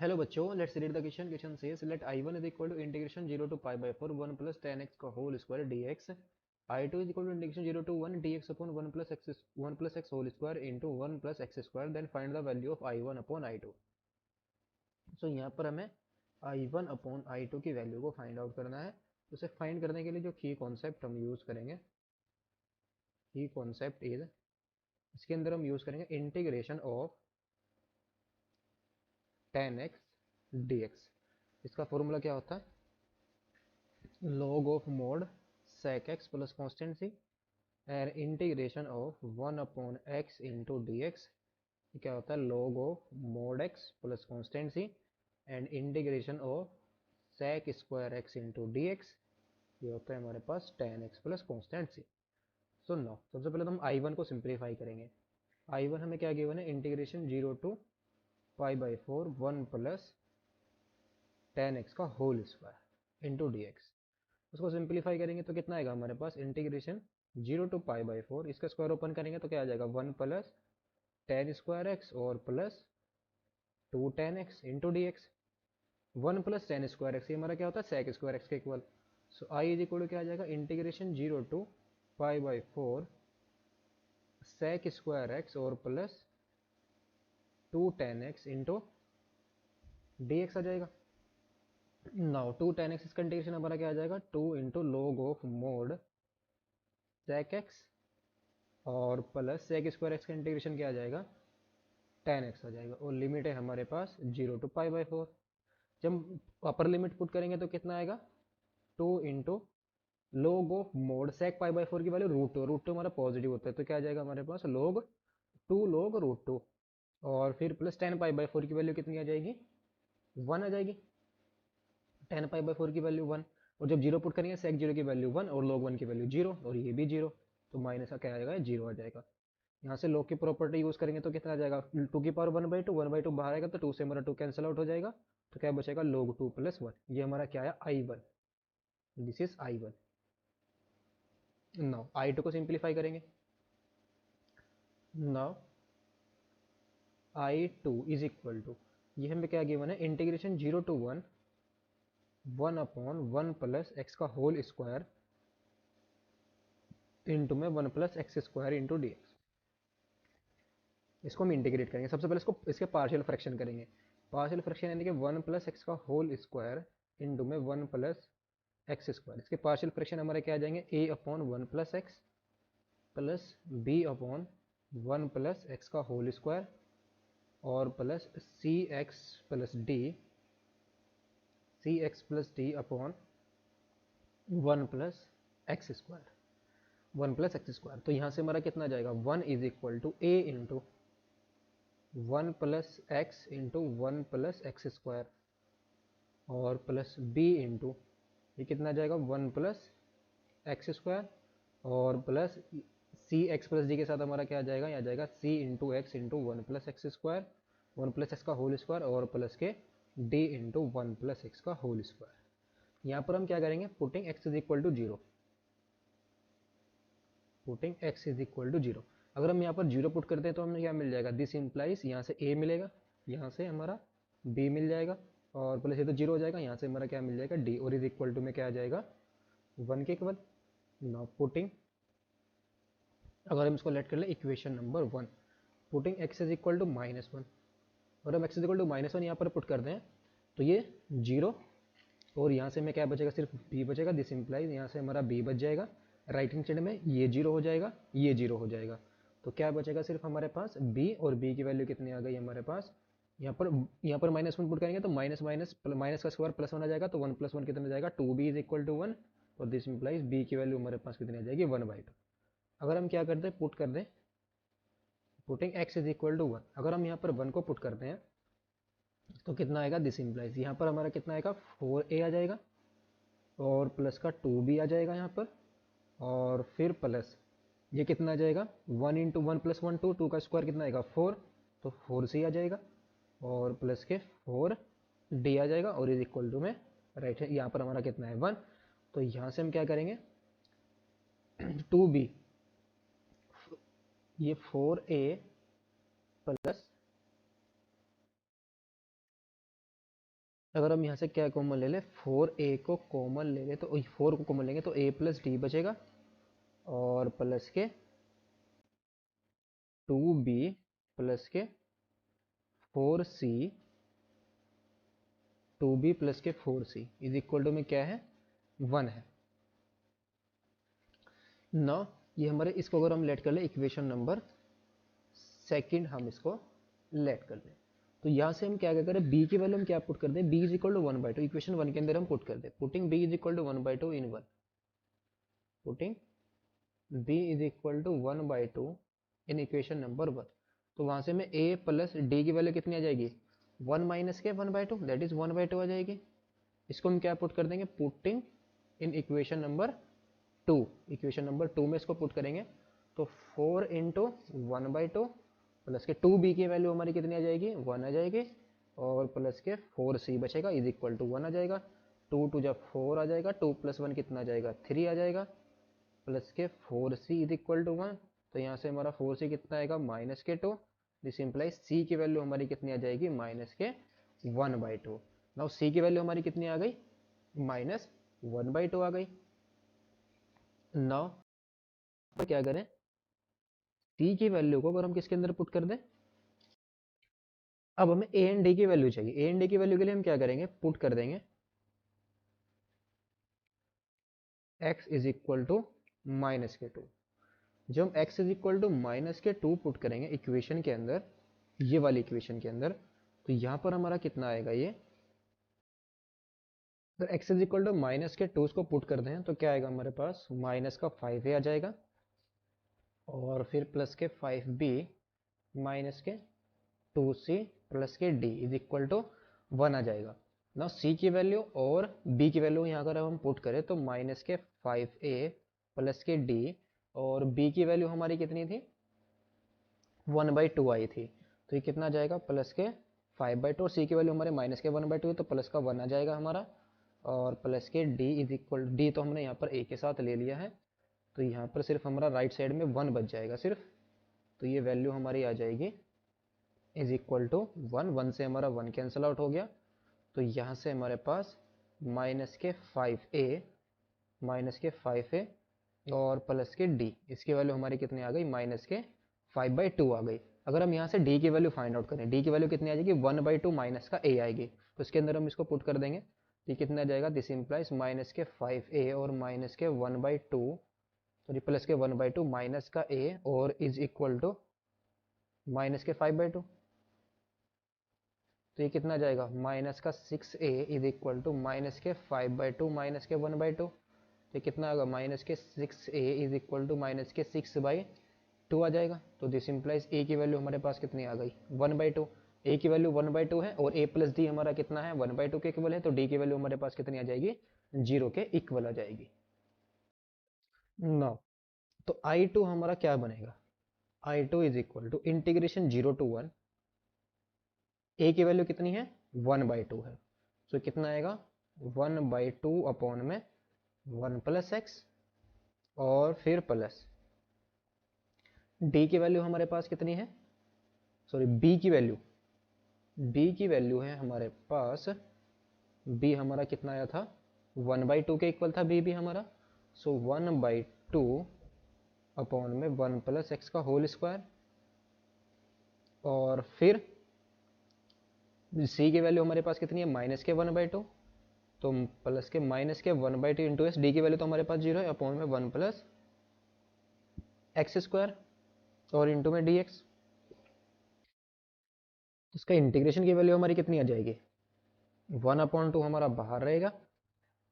Hello बच्चों, let's read the question. Question says late I1 is equal to integration 0 to pi by 4 1 plus tan x का whole square dx. I2 is equal to integration 0 to 1 dx upon 1 plus x whole square into 1 plus x square. Then find the value of I1 upon I2. So यहाँ पर हमें I1 upon I2 की value को find out करना है. उसे find करने के लिए जो की कॉन्सेप्ट हम यूज करेंगे, की कॉन्सेप्ट इज, इसके अंदर हम यूज करेंगे integration of tan x dx. इसका फॉर्मूला क्या होता है? log of mod sec x plus constant c and integration of 1 upon x into dx. ये क्या होता है? log of mod x plus constant c and integration of sec square x into dx. ये होता है हमारे पास tan x plus constant c. So no, सबसे पहले तो हम I1 को सिंप्लीफाई करेंगे. I1 हमें क्या गिवन है? Integration 0 to pi by 4 1 plus tan x का whole square into d x. उसको सिंप्लीफाई करेंगे तो कितना आएगा हमारे पास? इंटीग्रेशन 0 टू पाई बाई 4, इसका स्क्वायर ओपन करेंगे तो क्या आ जाएगा? 1 प्लस tan स्क्वायर एक्स और plus 2 tan x into d x. 1 plus tan square x, ये हमारा क्या होता है? सेक स्क्वायर एक्स के equal. So I is equal to क्या आ जाएगा? Integration 0 to pi by 4 sec square x और plus 2 tan x into d x आ जाएगा. नाउ 2 tan x, इसका इंटीग्रेशन हमारा क्या आ जाएगा? 2 into log of mod sec x और प्लस सेक स्क्वायर एक्स का इंटीग्रेशन क्या आ जाएगा? tan x आ जाएगा. और लिमिट है हमारे पास 0 टू पाई बाई 4. जब अपर लिमिट पुट करेंगे तो कितना आएगा? 2 into log of mod sec pi by 4 की वैल्यू रूट टू हमारा पॉजिटिव होता है तो क्या आ जाएगा हमारे पास? Log root two. और फिर प्लस टेन पाई बाई 4 की वैल्यू कितनी आ जाएगी? 1 आ जाएगी. 10 पाई बाई 4 की वैल्यू 1. और जब जीरो पुट करेंगे सेक जीरो की वैल्यू 1 और log 1 की वैल्यू 0 और ये भी 0, तो माइनस का क्या आएगा? 0 आ जाएगा. यहाँ से log की प्रॉपर्टी यूज करेंगे तो कितना आ जाएगा? 2 की पावर 1/2 बाहर आएगा तो 2 से हमारा 2 कैंसिल आउट हो जाएगा. तो क्या बचेगा? log 2 plus 1. ये हमारा क्या है? I1. This is I1. Now I2 को सिंप्लीफाई करेंगे. Now I2 is equal to, ये हमें क्या गिवन है? Integration 0 to 1 1 upon 1 plus x का होल स्क्वायर इंटू में 1 plus x square into d x. इसको हम इंटीग्रेट करेंगे. सबसे पहले इसको इसके पार्शियल फ्रैक्शन करेंगे. पार्शियल फ्रैक्शन यानी कि 1 प्लस एक्स का होल स्क्वायर इंटू में 1 प्लस एक्स स्क्वायर. इसके पार्शियल फ्रैक्शन हमारे क्या आ जाएंगे? A upon 1 plus x plus B upon 1 plus x का होल स्क्वायर और plus C x plus D upon 1 plus x square. 1 plus x square. तो यहाँ से हमारा कितना आ जाएगा? 1 is equal to A into 1 plus x into 1 plus x square और प्लस बी इंटू, ये कितना आ जाएगा? 1 प्लस एक्स स्क्वायर और plus C x plus D के साथ हमारा क्या आ जाएगा? यहाँ आ जाएगा C into x into 1 plus x square 1 plus x का होल स्क्वायर और प्लस के डी इंटू 1 प्लस एक्स का होल स्क्वायर. यहाँ पर हम क्या करेंगे? Putting x is equal to 0. Putting x is equal to 0. अगर हम यहाँ पर 0 पुट करते हैं तो हमें क्या मिल जाएगा? दिस इंप्लाइज, यहाँ से a मिलेगा, यहाँ से हमारा b मिल जाएगा और प्लस ये तो 0 हो जाएगा. यहाँ से हमारा क्या मिल जाएगा? d. और इज इक्वल टू में क्या आ जाएगा? 1 के इक्वल. नाउ पुटिंग, अगर हम इसको लेट कर ले equation number 1, putting x is equal to -1. और हम x इज इक्वल टू -1 यहाँ पर पुट करते हैं तो ये 0 और यहाँ से हमें क्या बचेगा? सिर्फ b बचेगा. दिस इंप्लाइज, यहाँ से हमारा b बच जाएगा. राइट हैंड साइड में ये 0 हो जाएगा, ये 0 हो जाएगा. तो क्या बचेगा? सिर्फ हमारे पास b. और b की वैल्यू कितनी आ गई हमारे पास? यहाँ पर -1 पुट करेंगे तो माइनस माइनस माइनस का स्क्वायर प्लस 1 आ जाएगा. तो 1 प्लस 1 कितना आ जाएगा? 2b is equal to 1. और दिस इंप्लाइज b की वैल्यू हमारे पास कितनी आ जाएगी? 1/2. अगर हम क्या करते हैं? पुट कर दें putting x is equal to 1. अगर हम यहाँ पर 1 को पुट करते हैं तो कितना आएगा? दिस इंप्लाइज, यहाँ पर हमारा कितना आएगा? 4a आ जाएगा और प्लस का 2b आ जाएगा यहाँ पर. और फिर प्लस ये कितना आ जाएगा? 1 इंटू 1 प्लस 1 2, 2 का स्क्वायर कितना आएगा? 4. तो 4c आ जाएगा और प्लस के 4d आ जाएगा. और इज इक्वल टू में राइट है, यहाँ पर हमारा कितना है? 1. तो यहाँ से हम क्या करेंगे? 2b, ये 4a प्लस अगर हम यहाँ से क्या कॉमन ले लें, 4a को कॉमन ले लें, तो 4 को कॉमन लेंगे तो a प्लस डी बचेगा और प्लस के 2b प्लस के 4c, 2b प्लस के 4c इज इक्वल टू में क्या है, 1 है ना। ये हमारे, इसको अगर हम लेट कर ले इक्वेशन नंबर सेकंड, हम इसको लेट कर लें तो यहाँ से हम क्या क्या करें, b की वैल्यू हम क्या पुट कर दें, b is equal to 1/2, equation 1 के अंदर हम पुट कर दें, putting b is equal to 1/2 in 1, putting b is equal to 1/2 in equation number 1। तो वहां से में a प्लस डी की वैल्यू कितनी आ जाएगी, 1 माइनस के 1/2, दैट इज 1/2 आ जाएगी। इसको हम क्या पुट कर देंगे, putting in equation number 2, equation number 2 में इसको पुट करेंगे तो 4 इंटू 1/2 प्लस के 2b की वैल्यू हमारी कितनी आ जाएगी, 1 आ जाएगी और प्लस के 4c बचेगा इज इक्वल टू 1 आ जाएगा, 2 टू जब 4 आ जाएगा, 2 प्लस 1 कितना आ जाएगा, 3 आ जाएगा प्लस के 4c इज इक्वल टू 1। तो यहाँ से हमारा 4c कितना आएगा, माइनस के 2, दिस इंप्लाइज c की वैल्यू हमारी कितनी आ जाएगी, माइनस के 1/2। नाउ c की वैल्यू हमारी कितनी आ गई, माइनस 1/2 आ गई। नाउ क्या करें, c की वैल्यू को अगर हम किसके अंदर पुट कर दें, अब हमें a एंड d की वैल्यू चाहिए, a एंड d की वैल्यू के लिए हम क्या करेंगे, पुट कर देंगे x is equal to minus के 2। जब हम x is equal to minus के 2 पुट करेंगे इक्वेशन के अंदर, ये वाली इक्वेशन के अंदर, तो यहाँ पर हमारा कितना आएगा ये, तो x is equal to minus के 2 को पुट कर दें तो क्या आएगा हमारे पास, माइनस का 5a आ जाएगा और फिर प्लस के 5b माइनस के 2c प्लस के d इज इक्वल टू 1 आ जाएगा ना। c की वैल्यू और b की वैल्यू यहाँ अगर हम पुट करें तो माइनस के 5a प्लस के d और b की वैल्यू हमारी कितनी थी, 1/2 आई थी, तो ये कितना आ जाएगा, प्लस के 5/2 और c की वैल्यू हमारे माइनस के 1/2 है तो प्लस का 1 आ जाएगा हमारा और प्लस के d इज इक्वल, d तो हमने यहाँ पर a के साथ ले लिया है तो यहाँ पर सिर्फ हमारा राइट साइड में 1 बच जाएगा सिर्फ, तो ये वैल्यू हमारी आ जाएगी इज इक्वल टू 1, 1 से हमारा 1 कैंसिल आउट हो गया तो यहाँ से हमारे पास माइनस के 5a, माइनस के 5a और प्लस के d, इसकी वैल्यू हमारी कितनी आ गई, माइनस के 5/2 आ गई। अगर हम यहाँ से d की वैल्यू फाइंड आउट करें, d की वैल्यू कितनी आ जाएगी, 1/2 माइनस का a आएगी, तो इसके अंदर हम इसको पुट कर देंगे तो कितना आ जाएगा, दिस इंप्लाइज माइनस के 5a और माइनस के 1/2, सॉरी प्लस के 1/2 माइनस का a और इज इक्वल टू माइनस के 5/2, तो ये कितना आ जाएगा, माइनस का 6a is equal to minus के 5/2 माइनस के 1/2, तो कितना आएगा, माइनस के 6a is equal to minus के 6/2 आ जाएगा। तो दिस इंप्लाइज a की वैल्यू हमारे पास कितनी आ गई, 1/2, a की वैल्यू 1/2 है और a प्लस डी हमारा कितना है, 1/2 के इक्वल है, तो d की वैल्यू हमारे पास कितनी आ जाएगी, 0 के इक्वल आ जाएगी। नाउ तो I2 हमारा क्या बनेगा, I2 is equal to integration 0 to 1, a की वैल्यू कितनी है, 1/2 है, तो कितना आएगा 1/2 अपॉन में 1 प्लस एक्स और फिर प्लस d की वैल्यू हमारे पास कितनी है, सॉरी b की वैल्यू है हमारे पास, b हमारा कितना आया था, 1/2 के इक्वल था b भी हमारा, सो 1/2 अपॉन में 1 प्लस एक्स का होल स्क्वायर और फिर c की वैल्यू हमारे पास कितनी है, माइनस के 1/2, तो प्लस के माइनस के 1/2 इंटू एस, डी की वैल्यू तो हमारे पास 0 है, अपॉन में 1 प्लस एक्स स्क्वायर और इंटू में डी एक्स, इसका इंटीग्रेशन की वैल्यू हमारी कितनी आ जाएगी, 1/2 हमारा बाहर रहेगा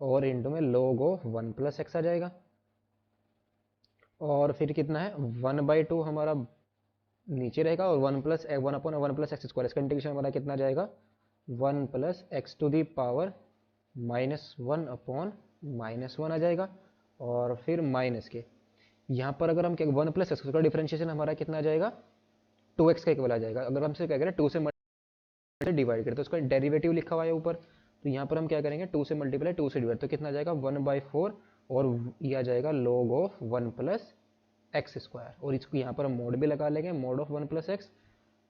और इंटू में log ऑफ 1 प्लस एक्स आ जाएगा और फिर कितना है, 1/2 हमारा नीचे रहेगा और 1 प्लस एक्स स्क्वायर, इसका इंटीग्रेशन हमारा कितना जाएगा, 1 plus x to the power -1 upon -1 आ जाएगा और फिर माइनस के यहाँ पर अगर हम 1 प्लस एक्स का डिफरेंशिएशन हमारा कितना आ जाएगा, 2x का इक्वल आ जाएगा। अगर हमसे क्या करें 2 से डिवाइड करें तो उसका डेरिवेटिव लिखा हुआ है ऊपर, तो यहाँ पर हम क्या करेंगे 2 से मल्टीप्लाई 2 से डिवाइड, तो कितना आ जाएगा 1/4 और ये आ जाएगा log of 1 plus x square और इसको यहाँ पर हम मोड भी लगा लेंगे, mod of 1 plus x,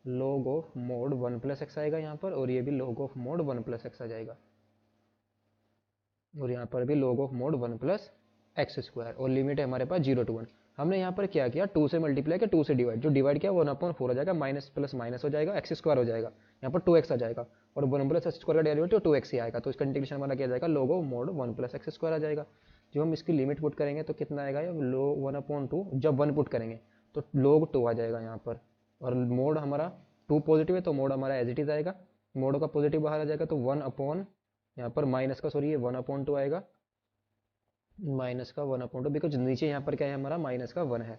log of mod 1 plus x आएगा यहाँ पर, और ये भी log of mod 1 plus x आ जाएगा, और यहाँ पर भी log of mod 1 plus x square, और लिमिट है हमारे पास 0 to 1। हमने यहाँ पर क्या किया, 2 से मल्टीप्लाई किया, 2 से डिवाइड, जो डिवाइड किया 1/4 हो जाएगा, माइनस प्लस माइनस हो जाएगा, एक्स स्क्वायर हो जाएगा, यहाँ पर 2x आ जाएगा, और 1 प्लस एक्स स्क्वायर का डेरिवेटिव 2x ही आएगा, तो इसका इंटीग्रेशन हमारा क्या जाएगा, log of mod 1 plus x square आ जाएगा। जब हम इसकी लिमिट पुट करेंगे तो कितना आएगा, ये लो 1/2, जब 1 पुट करेंगे तो log 2 आ जाएगा यहाँ पर, और मोड हमारा 2 पॉजिटिव है तो मोड हमारा एज इट इज आएगा, मोड का पॉजिटिव बाहर आ जाएगा तो 1 यहाँ पर माइनस का, सॉरी ये 1/2 आएगा, माइनस का 1/2, बिकॉज नीचे यहाँ पर क्या है, हमारा माइनस का 1 है,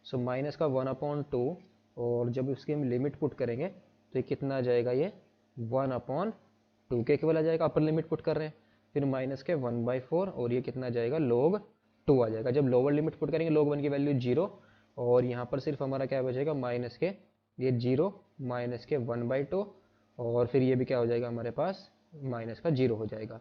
सो माइनस का 1/2, और जब इसकी हम लिमिट पुट करेंगे तो ये कितना आ जाएगा, ये 1/2 के केवल आ जाएगा, अपर लिमिट पुट कर रहे हैं, फिर माइनस के 1/4, और ये कितना आ जाएगा, log 2 आ जाएगा। जब लोअर लिमिट पुट करेंगे log 1 की वैल्यू 0, और यहाँ पर सिर्फ हमारा क्या बचेगा, माइनस के ये 0, माइनस के 1/2, और फिर ये भी क्या हो जाएगा हमारे पास, माइनस का 0 हो जाएगा।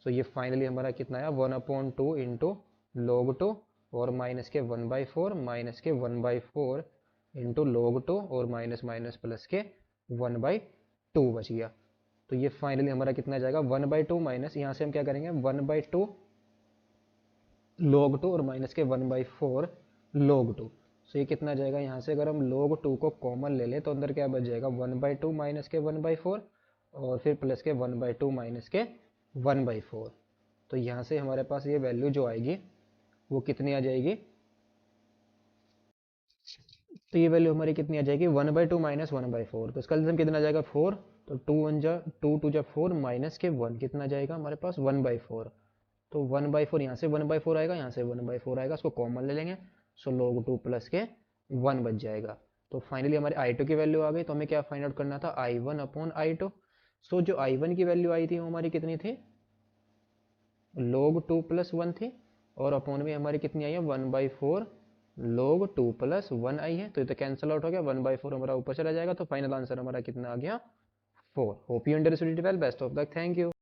सो ये फाइनली हमारा कितना आया, 1/2 इंटू log 2, और माइनस के 1/4, माइनस के 1/4 इंटू log 2, और माइनस माइनस प्लस के 1/2 बच गया। तो ये फाइनली हमारा कितना जाएगा, 1/2 माइनस, यहाँ से हम क्या करेंगे, 1/2 log 2, और माइनस के 1/4 log 2। सो ये कितना जाएगा, यहाँ से अगर हम log 2 को कॉमन ले लें तो अंदर क्या बच जाएगा, 1/2 माइनस के 1/4, और फिर प्लस के 1/2 माइनस के 1/4। तो यहाँ से हमारे पास ये वैल्यू जो आएगी वो कितनी आ जाएगी, तो ये वैल्यू हमारी कितनी आ जाएगी, 1/2 माइनस 1/4, तो इसका आंसर कितना आ जाएगा, 4, तो 2 4 माइनस के 1 कितना जाएगा हमारे पास, 1/4, तो 1/4, यहाँ से 1/4 आएगा, यहाँ से 1/4 आएगा, उसको कॉमन ले लेंगे, सो log 2 प्लस के 1 बच जाएगा। तो फाइनली हमारे I2 की वैल्यू आ गई, तो हमें क्या फाइंड आउट करना था, I1/I2। सो जो I1 की वैल्यू आई थी वो हमारी कितनी थी, log 2 प्लस 1 थी, और अपॉन में हमारी कितनी आई है, 1/4 log 2 प्लस 1 आई है, तो ये तो कैंसिल आउट हो गया, 1/4 हमारा ऊपर चला जाएगा, तो फाइनल आंसर हमारा कितना आ गया, 4। Hope you understood it well, best of luck, thank you.